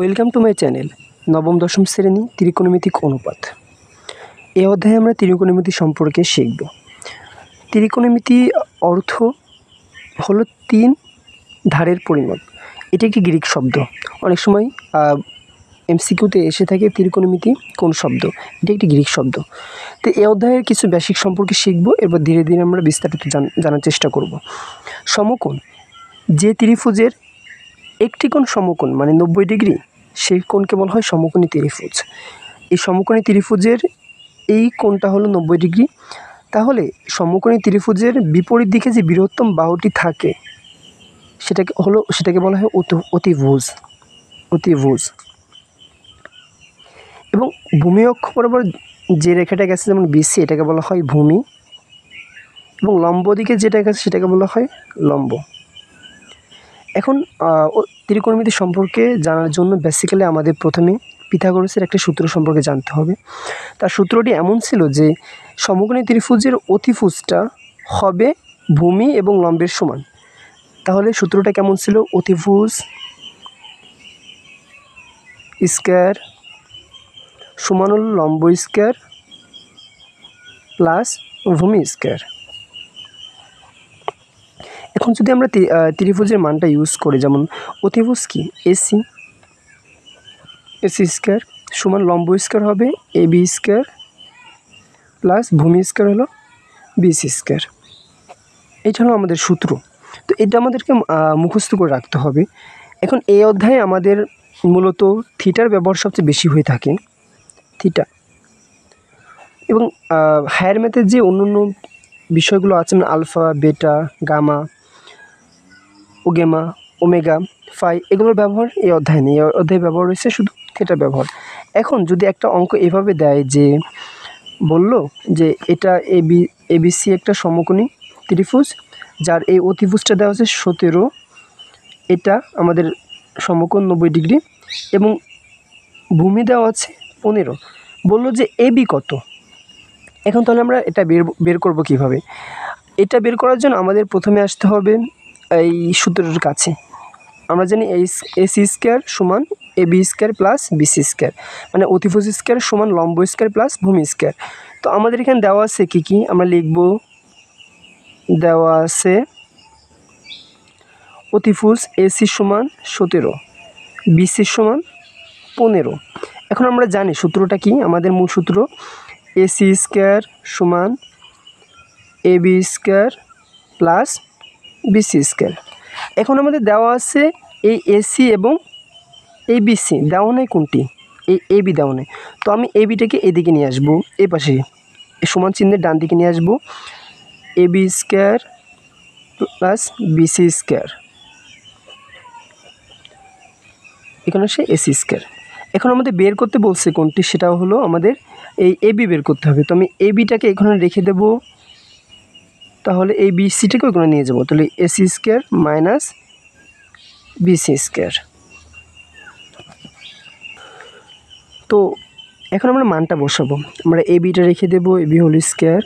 Welcome to my channel নবম দশম শ্রেণী ত্রিকোণমিতিক অনুপাত। এই অধ্যায়ে আমরা ত্রিকোণমিতি সম্পর্কে শিখব। ত্রিকোণমিতি অর্থ হলো তিন ধারের পরিমাপ। এটি একটি গ্রিক শব্দ। অনেক সময় এমসিকিউতে এসে থাকে ত্রিকোণমিতি কোন শব্দ, এটি একটি গ্রিক শব্দ। তো এই অধ্যায়ের কিছু বেসিক সম্পর্কে শিখব, এরপর ধীরে ধীরে আমরা বিস্তারিত জানার চেষ্টা করব। সমকোণ, যে ত্রিভুজের একটি কোণ সমকোণ মানে 90 ডিগ্রি, সেই কোণকে বলা হয় সমকোণী ত্রিভুজ। এই সমকোণী ত্রিভুজের এই কোণটা হলো 90 ডিগ্রি। তাহলে সমকোণী ত্রিভুজের বিপরীত দিকে যে বৃহত্তম বাহুটি থাকে সেটাকে বলা হয় অতিভুজ। এবং ভূমি অক্ষ বরাবর যে রেখাটা গেছে যেমন বিসি, এটাকে বলা হয় ভূমি, এবং লম্ব দিকে যেটা গেছে সেটাকে বলা হয় লম্ব। এখন ত্রিকোণমিতি সম্পর্কে জানার জন্য বেসিক্যালি আমাদের প্রথমে পিথাগোরাসের একটা সূত্র সম্পর্কে জানতে হবে। তার সূত্রটি এমন ছিল যে সমকোণী ত্রিভুজের অতিভুজটা হবে ভূমি এবং লম্বের সমান। তাহলে সূত্রটা কেমন ছিল? অতিভুজ স্কয়ার সমান হল লম্ব স্কয়ার প্লাস ভূমি স্কয়ার। এখন যদি আমরা ত্রিভুজের মানটা ইউজ করি, যেমন অতিভুজ কি এসি স্কয়ার সমান লম্ব স্কয়ার হবে এবি স্কয়ার প্লাস ভূমি স্কয়ার হলো বিসি স্কয়ার। এটা হলো আমাদের সূত্র। তো এটা আমাদেরকে মুখস্থ করে রাখতে হবে। এখন এই অধ্যায়ে আমাদের মূলত থিটার ব্যবহার সবচেয়ে বেশি হয়ে থাকে, থিটা। এবং হায়ার ম্যাথের যে অন্য বিষয়গুলো আছে, মানে আলফা, বেটা, গামা, ওগেমা, ওমেগা, ফাই, এগুলোর ব্যবহার এই অধ্যায়ে নেই। এই অধ্যায়ে ব্যবহার হয়েছে শুধু থিটার ব্যবহার। এখন যদি একটা অঙ্ক এভাবে দেয় যে বলল যে এটা এবিসি একটা সমকোণী ত্রিভুজ, যার এই অতিভুজটা দেওয়া হচ্ছে 17, এটা আমাদের সমকোণ 90 ডিগ্রি, এবং ভূমি দেওয়া আছে 15। বলল যে এবি কত। এখন তাহলে আমরা এটা বের করব কিভাবে? এটা বের করার জন্য আমাদের প্রথমে আসতে হবে এই সূত্রটার কাছে। আমরা জানি এসি স্কয়ার সমান AB square plus BC square, মানে অতিভুজ স্কয়ার সমান লম্ব স্কয়ার প্লাস ভূমি স্কয়ার। তো আমাদের এখানে দেওয়া আছে কি আমরা লিখব, দেওয়া আছে অতিভুজ এসি সমান 17, বিসি সমান 15। এখন আমরা জানি সূত্রটা কি, আমাদের মূল সূত্র এসি স্কয়ার সমান AB square plus BC square. এখন আমাদের দেওয়া আছে এই এসি এবং এই বিসি দেওয়া নেই, কোনটি এই এবি দেওয়া নেই। তো আমি এবিটাকে এদিকে নিয়ে আসবো, এই পাশে সমান চিহ্নের ডান দিকে নিয়ে আসবো, AB square plus BC square, এখানে আসে এসি স্কয়ার। এখন আমাদের বের করতে বলছে কোনটি, সেটা হলো আমাদের এই এবি বের করতে হবে। তো আমি এবিটাকে এখানে রেখে দেব, তাহলে এই বিসিটাকে ওখানে নিয়ে যাব, তাহলে AC square minus BC square. তো এখন আমরা মানটা বসাবো। আমরা এবিটা রেখে দেব, এবি হোল স্কয়ার,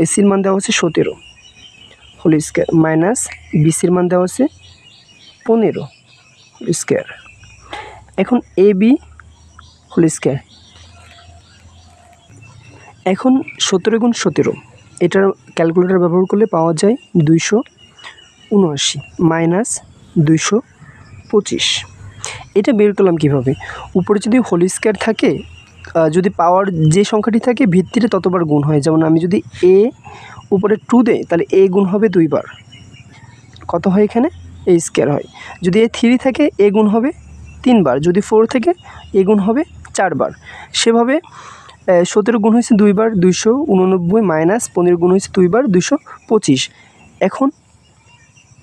এসির মান দেওয়া হচ্ছে 17 হোল স্কয়ার মাইনাস বিসির মান দেওয়া হচ্ছে 15 হোল স্কয়ার। এখন এবি হোল স্কয়ার, এখন 17 গুণ 17, এটার ক্যালকুলেটর ব্যবহার করলে পাওয়া যায় 279 মাইনাস 225। এটা বের করলাম কিভাবে? উপরে যদি হোল স্কয়ার থাকে, যদি পাওয়ার যে সংখ্যাটি থাকে ভিত্তিতে ততবার গুণ হয়। যেমন আমি যদি এ উপরে 2 দেই, তাহলে এ গুণ হবে 2 বার, কত হয় এখানে এ স্কয়ার হয়। যদি এ 3 থাকে এ গুণ হবে 3 বার, যদি 4 থাকে এ গুণ হবে 4 বার। সেভাবে 17 গুণ হয়েছে 2 বার 289 মাইনাস 15 গুণ হয়েছে 2 বার 225। এখন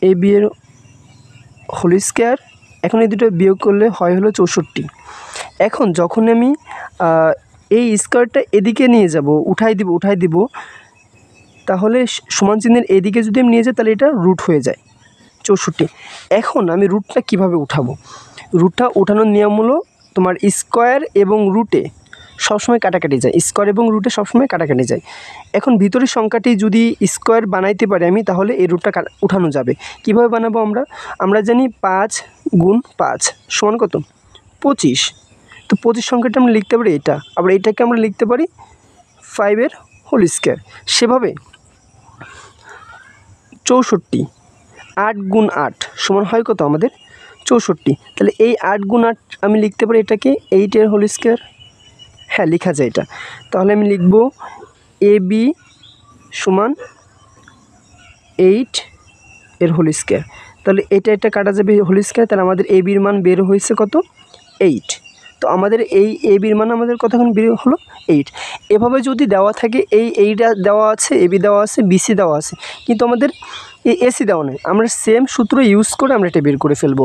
এ বি এর হোল স্কয়ার, এখন এই দুটো বিয়োগ করলে হলো 64। এখন যখন আমি এই স্কয়ারটা এদিকে নিয়ে যাব, উঠাই দিব, তাহলে সমান চিহ্নের এদিকে যদি আমি নিয়ে যাই তাহলে এটা রুট হয়ে যায় 64। এখন আমি রুটটা কিভাবে উঠাবো? রুটটা উঠানোর নিয়ম হলো তোমার স্কয়ার এবং রুটে সবসময় কাটাকাটি যায়, স্কোয়ার এবং রুটে সবসময় কাটাকাটি যায়। এখন ভিতরের সংখ্যাটি যদি স্কোয়ার বানাইতে পারি আমি, তাহলে এই রুটটা উঠানো যাবে। কিভাবে বানাবো আমরা জানি 5 গুণ 5 সমান কত? 25। তো 25 সংখ্যাটা আমরা লিখতে পারি এটা, আবার এটাকে আমরা লিখতে পারি 5 হোল স্কোয়ার। সেভাবে 64, 8 গুণ 8 সমান হয় কত আমাদের? 64। তাহলে এই 8 গুণ 8 আমি লিখতে পারি এটাকে 8 হোল স্কোয়ার। হ্যাঁ, লেখা যায় এটা। তাহলে আমি লিখব AB সমান 8 হোল স্কোয়ার। তাহলে এটা কাটা যাবে হোল স্কোয়ার, তাহলে আমাদের ABর মান বের হয়েছে কত? 8। তো আমাদের এই ABর মান আমাদের কতক্ষণ বের হলো? 8। এভাবে যদি দেওয়া থাকে এইটা দেওয়া আছে, AB দেওয়া আছে, BC দেওয়া আছে, কিন্তু আমাদের এই AC দেওয়া নেই, আমরা সেম সূত্র ইউজ করে আমরা এটা বের করে ফেলবো।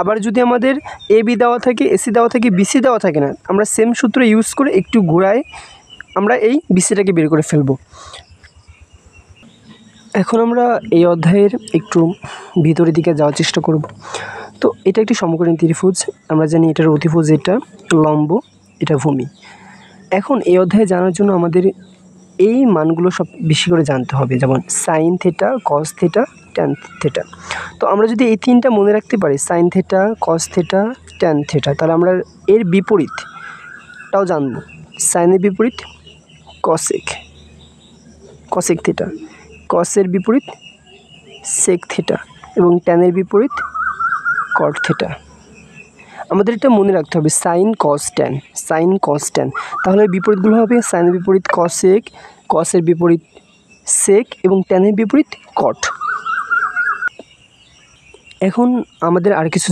আবার যদি আমাদের AB দেওয়া থাকে, AC দেওয়া থাকে, BC দেওয়া থাকে না, আমরা সেম সূত্র ইউজ করে একটু ঘোরায় আমরা এই BCটাকে বের করে ফেলবো। এখন আমরা এই অধ্যায়ের একটু ভিতরের দিকে যাওয়ার চেষ্টা করব। তো এটা একটি সমকোণী ত্রিভুজ, আমরা জানি এটার অতিভুজ এটা, লম্ব এটা ভূমি। এখন এই অধ্যায়ে জানার জন্য আমাদের এই মানগুলো সব বেশি করে জানতে হবে, যেমন sine theta, cos theta, tan theta. তো আমরা যদি এই তিনটা মনে রাখতে পারি, sine theta, cos theta, tan theta, তাহলে আমরা এর বিপরীতটাও জানব। সাইনের বিপরীত কসেক থিটা, কসের বিপরীত সেক থিটা এবং ট্যানের বিপরীত কট থিটা। আমাদের এটা মনে রাখতে হবে, সাইন কস ট্যান। তাহলে বিপরীতগুলো হবে সাইনের বিপরীত কসেক, কসের বিপরীত সেক এবং ট্যানের বিপরীত কট। এখন আমাদের আর কিছু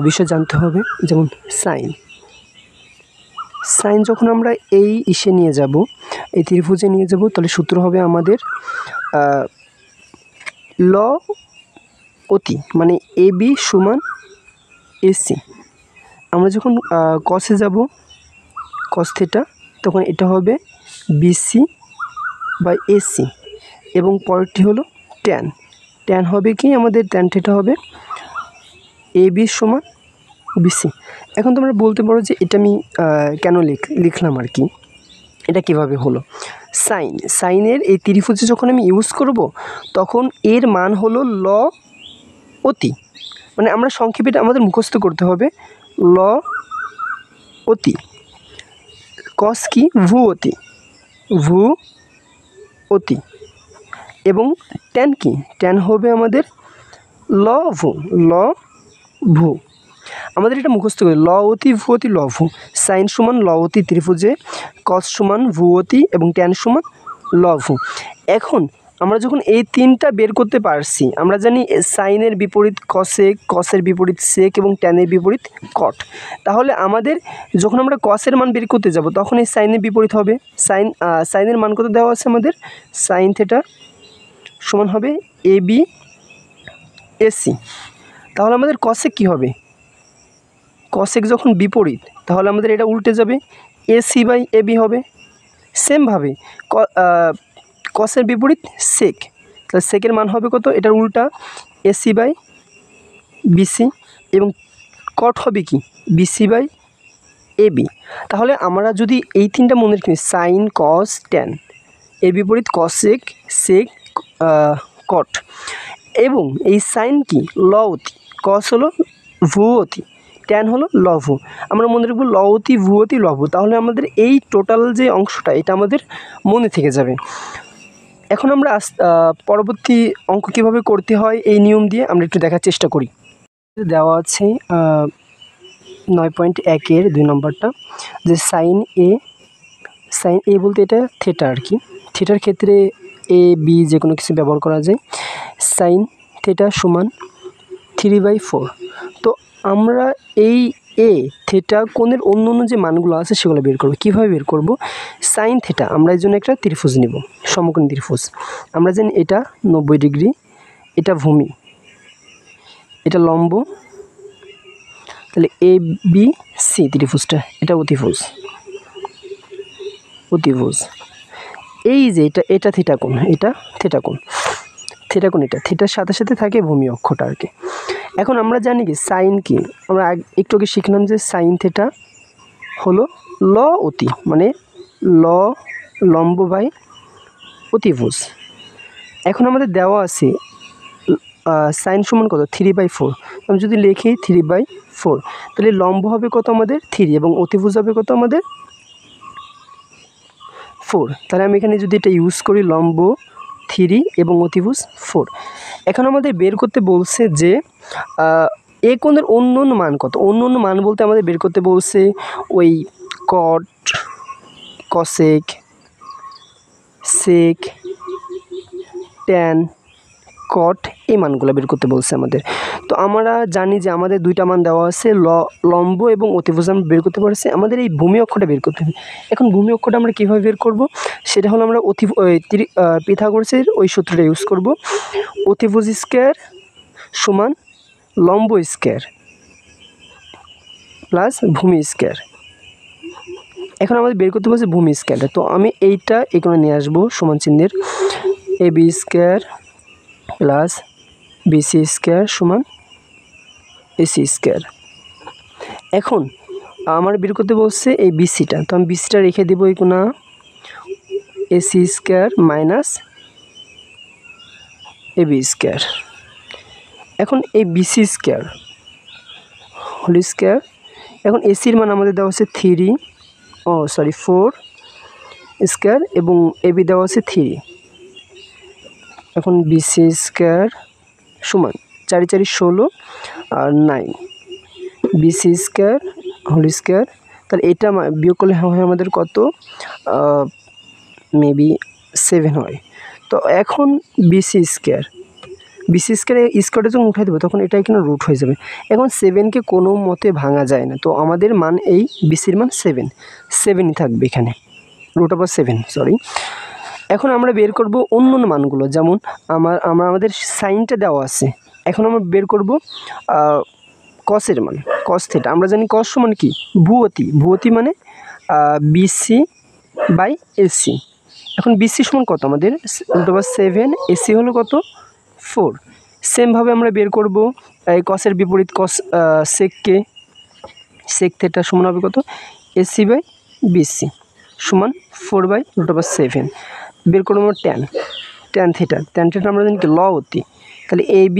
বিষয় জানতে হবে, যেমন সাইন যখন আমরা এই ইসে নিয়ে যাব, এই ত্রিভুজে নিয়ে যাব, তাহলে সূত্র হবে আমাদের ল অতি, মানে AB সমান AC। আমরা যখন কসে যাব, কস থিটা, তখন এটা হবে BC বাই AC এবং পরেরটি হলো ট্যান হবে কি আমাদের? ট্যান থিটা হবে AB সমান BC। এখন তোমরা বলতে পারো যে এটা আমি কেন লিখলাম আর কি, এটা কিভাবে হলো? সাইনের এই ত্রিভুজে যখন আমি ইউজ করব, তখন এর মান হলো ল অতি, মানে আমরা সংক্ষেপে এটা আমাদের মুখস্থ করতে হবে, ল অতি। কস কি? ভূ অতি। এবং ট্যান কি? ট্যান হবে আমাদের ল ভূ। আমাদের এটা মুখস্থ করি, ল অতি, ভূ অতি, ল ভূ। সাইন সমান ল অতি ত্রিভুজে কস সমান ভূ অতি এবং ট্যান সমান ল ভূ। এখন আমরা যখন এই তিনটা বের করতে পারছি, আমরা জানি সাইনের বিপরীত কসেক, কসের বিপরীত সেক এবং ট্যানের বিপরীত কট। তাহলে আমাদের যখন আমরা কসের মান বের করতে যাব, তখন এই সাইনের বিপরীত হবে সাইনের মান কত দেওয়া আছে আমাদের? সাইন থিটা সমান হবে AB AC। তাহলে আমাদের কসেক কি হবে? কসেক যখন বিপরীত, তাহলে আমাদের এটা উল্টে যাবে, AC বাই AB হবে। সেমভাবে কসের বিপরীত সেক, তাহলে সেকের মান হবে কত? এটার উল্টা AC বাই BC এবং কট হবে কি? BC by AB। তাহলে আমরা যদি এই তিনটা মনে রাখি, সাইন কস ট্যান, এর বিপরীত কসেক, সেক, কট, এবং এই সাইন কি? ল অতি, কস হলো ভূ অতি, ট্যান হলো ল ভূ। আমরা মনে রাখবো ল অতি, ভূ অতি, ল ভূ। তাহলে আমাদের এই টোটাল যে অংশটা, এটা আমাদের মনে থেকে যাবে। এখন আমরা পরবর্তী অঙ্ক কীভাবে করতে হয় এই নিয়ম দিয়ে আমরা একটু দেখার চেষ্টা করি। দেওয়া আছে 9.1-এর 2 নম্বরটা, যে সাইন এ বলতে এটা থিটা আর কি। থিটার ক্ষেত্রে A B যে কোনো কিছু ব্যবহার করা যায়। সাইন থিটা সমান 3/4। তো আমরা এই থিটা কোণের অন্য যে মানগুলো আছে সেগুলো বের করব। কীভাবে বের করব? সাইন থিটা, আমরা এর জন্য একটা ত্রিভুজ নিব, সমকোণী ত্রিভুজ। আমরা জানি এটা 90 ডিগ্রি, এটা ভূমি, এটা লম্ব, তাহলে ABC ত্রিভুজটা, এটা অতিভুজ। এই যে এটা থিটা কোণ, এটা থিটা কোণ, এটা থিটার সাথে সাথে থাকে ভূমি অক্ষটা আর কি। এখন আমরা জানি কি সাইন কি, আমরা একটু আগে শিখলাম যে সাইন থিটা হলো ল অতি, মানে লম্ব বাই অতিভুজ। এখন আমাদের দেওয়া আছে সাইন সমান কত 3/4। আমি যদি লিখি 3/4, তাহলে লম্ব হবে কত আমাদের 3 এবং অতিভুজ হবে কত আমাদের 4। তাহলে আমি এখানে যদি এটা ইউজ করি লম্ব 3 এবং অতিভুজ 4। এখন আমাদের বের করতে বলছে যে এ কোণের অন্য মান কত। অন্য মান বলতে আমাদের বের করতে বলছে ওই কট, কসেক, সেক, ট্যান, কট এই মানগুলো বের করতে বলছে আমাদের। তো আমরা জানি যে আমাদের দুইটা মান দেওয়া আছে, লম্ব এবং অতিভুজ আমরা বের করতে পারছি। আমাদের এই ভূমি অক্ষটা বের করতে হবে। এখন ভূমি অক্ষটা আমরা কীভাবে বের করব, সেটা হলো আমরা পিথাগোরাসের ওই সূত্রটা ইউজ করব। অতিভুজ স্কয়ার সমান লম্ব স্কয়ার প্লাস ভূমি স্কয়ার। এখন আমাদের বের করতে বলছে ভূমি স্কয়ারটা। তো আমি এইটা এখানে নিয়ে আসবো সমান চিহ্নের, AB square plus BC square সমান AC স্কয়ার। এখন আমার বের করতে বলছে এই BCটা, তো আমি BCটা রেখে দেবো এই কোণা AC square minus AB square. এখন এই BC স্কয়ার হোল স্কয়ার, এখন এসির মান আমাদের দেওয়া আছে 4 স্কয়ার এবং AB দেওয়া আছে 3। এখন BC স্কয়ার সমান 4 4 16 আর 9 BC স্কয়ার হোল স্কয়ার। তাহলে এটা বিয়োগ করলে হয় আমাদের কত, মেবি 7 হয়। তো এখন BC স্কয়ারের স্কয়ারটা যখন উঠাই দেবো তখন এটা এখানে রুট হয়ে যাবে। এখন 7কে কোনো মতে ভাঙা যায় না, তো আমাদের মান এই BCর মান 7ই থাকবে এখানে, √7 সরি। এখন আমরা বের করব অন্য মানগুলো, যেমন আমাদের সাইনটা দেওয়া আছে। এখন আমরা বের করব কসের মান, কস থিটা। আমরা জানি কস সমান কি ভূয়তী মানে BC/AC। এখন BC সমান কত আমাদের √7, AC হলো কত 4। সেমভাবে আমরা বের করব এই কসের বিপরীত সেক থিটা সমান হবে কত AC/BC সমান 4/√7। বের করবো আমরা ট্যান থিটা আমরা জানি কি লবতী, তাহলে AB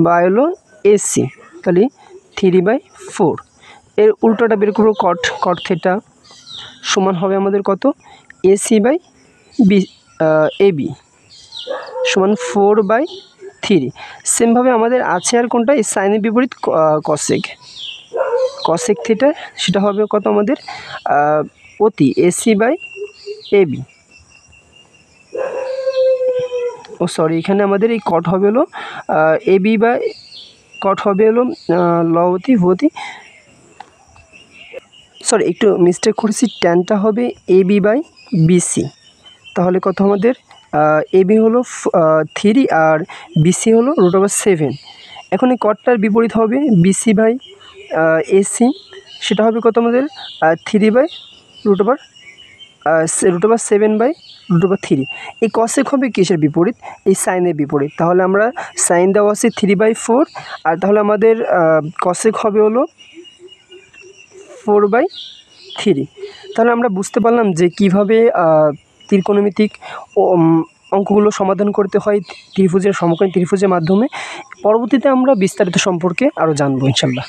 বা হলো AC, তাহলে 3/4। এর উল্টোটা বের করবো কট থিটা সমান হবে আমাদের কত AC/AB সমান 4/3। সেমভাবে আমাদের আছে আর কোনটা, এই সাইনের বিপরীত কসেক থিটা, সেটা হবে কত আমাদের অতি AC/AB। সরি, এখানে আমাদের এই কট হবে হলো AB বা কট হবে হলো ভূয়তী, সরি একটু মিস্টেক করেছি, ট্যানটা হবে AB/BC। তাহলে কত আমাদের AB হলো 3 আর BC হলো √7। এখন এই কটটার বিপরীত হবে BC/AC, সেটা হবে কত আমাদের 3/7/√3। এই কসেক হবে কিসের বিপরীত, এই সাইনের বিপরীত। তাহলে আমরা সাইন দেওয়া আছে 3/4, আর তাহলে আমাদের কসেক হবে হলো 4/3। তাহলে আমরা বুঝতে পারলাম যে কিভাবে ত্রিকোণমিতিক অঙ্কগুলো সমাধান করতে হয় সমকোণী ত্রিভুজের মাধ্যমে। পরবর্তীতে আমরা বিস্তারিত সম্পর্কে আরও জানবো ইনশাল্লাহ।